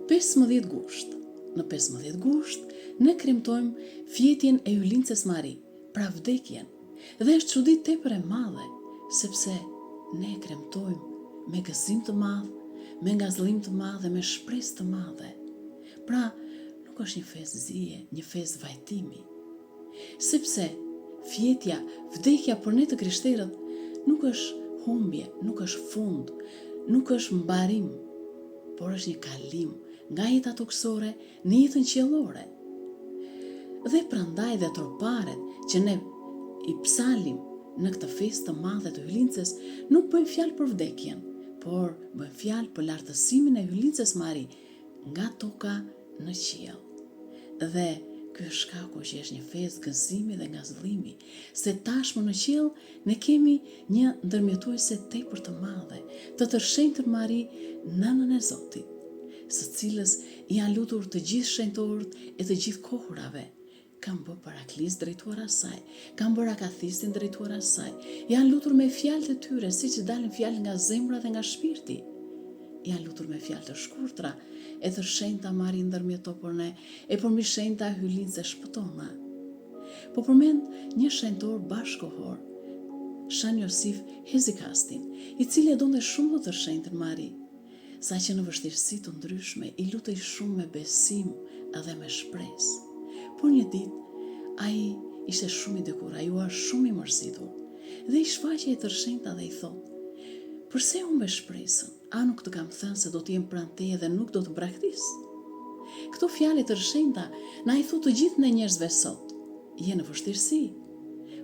15 gusht. Në 15 gusht, ne kremtojmë fjetjen e Ylinces Mari, pra vdekjen, dhe është çudi tepër e madhe, sepse ne kremtojmë me gëzim të madh, me ngazëllim të madh dhe me shpresë të madhe. Pra, nuk është një fest zije, një fest vajtimi. Sepse fjetja, vdekja për ne të krishterët nuk është humbje, nuk është fund, nuk është mbarim, por është një kalim nga jeta toksore në jetën qiellore. Dhe prandaj dhe troparet që ne i psalim në këtë festë të madhe të Ylinces nuk bëjmë fjalë për vdekjen, por bëjmë fjalë për lartësimin e Ylinces Mari nga toka në qiell. Dhe ky është shkaku që është një festë gëzimi dhe ngazëllimi, se tashmë në qiell ne kemi një ndërmjetësuese tepër të madhe, të tërshenjtën Mari, nënën e Zotit, së cilës janë lutur të gjithë shenjtorët e të gjithë kohërave. Kanë bërë paraklisë drejtuar asaj, kanë bërë akathistin drejtuar asaj, janë lutur me fjalët e tyre, siç dalin fjalë nga zemra dhe nga shpirti. Janë lutur me fjalë të shkurtra, e të shenjta Mari ndërmjeto për ne, e për mishenjta Ylince shpëtona. Po përmend një shenjtor bashkohor, Shan Josif Hezikastin, i cili e donte shumë të shenjtën Mari, saqë në vështirësi të ndryshme i lutej shumë me besim edhe me shpresë. Por një ditë, ai ishte shumë i dekurajuar, shumë i mërzitur, dhe i shfaqej e tërshenjta dhe i thotë: "Përse humbe shpresën? A nuk të kam thënë se do të jem pranë teje dhe nuk do të braktis?" Këto fjalë të tërshenjta na i thotë të gjithë ne njerëzve sot: je në vështirësi,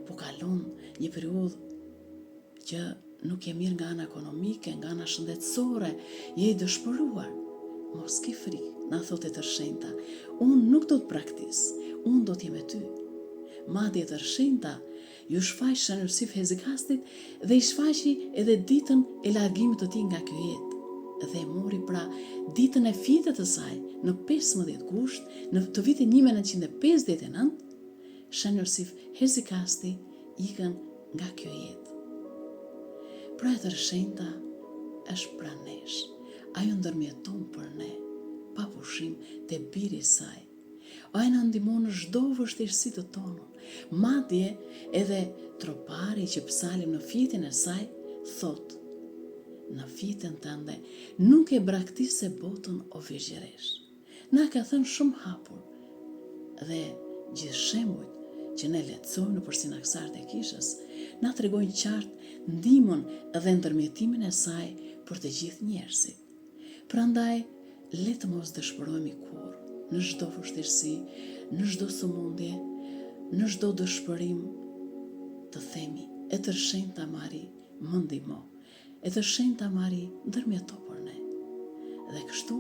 po kalon një periudhë që nuk je mirë nga ana ekonomike, nga ana shëndetësore, je i dëshpëruar. Mos ke frikë, na thotë e tërshenjta, unë nuk do të braktis, unë do t'jem me ty. Madje tërshenjta ju shfaq Shan Josif Hezikastit dhe i shfaqi edhe ditën e largimit të tij nga ky jetë. Dhe mori pra ditën e fjetës të saj në 15 gusht në të vitit 1959, Shan Josif Hezikasti ikën nga kjo jetë. Pra e tërshenjta është pranë nesh, ajo ndërmjeton për ne, pa pushim te biri i saj. Ai na ndihmon në çdo vështirësi të tonë. Madje edhe tropari që psalim në fjetën e saj thotë: "Në fjetën tënde nuk e braktise botën o vigjeresh." Na ka thënë shumë hapur, dhe gjithë shembujt që ne lexojmë në sinaksarët e kishës na tregojnë qartë ndihmën dhe ndërmjetimin e saj për të gjithë njerëzit. Prandaj, le të mos dëshpërohemi kurrë, në çdo vështirësi, në çdo sëmundje, në çdo dëshpërim, të themi: e tërshenjta Mari, më ndihmo, e tërshenjta Mari, ndërmjeto për ne. Dhe kështu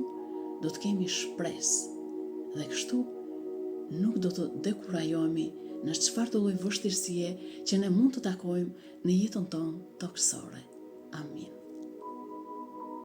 do të kemi shpresë, dhe kështu nuk do të dekurajohemi në çfarë lloj vështirësie që ne mund të takojmë në jetën tonë toksore. Amin.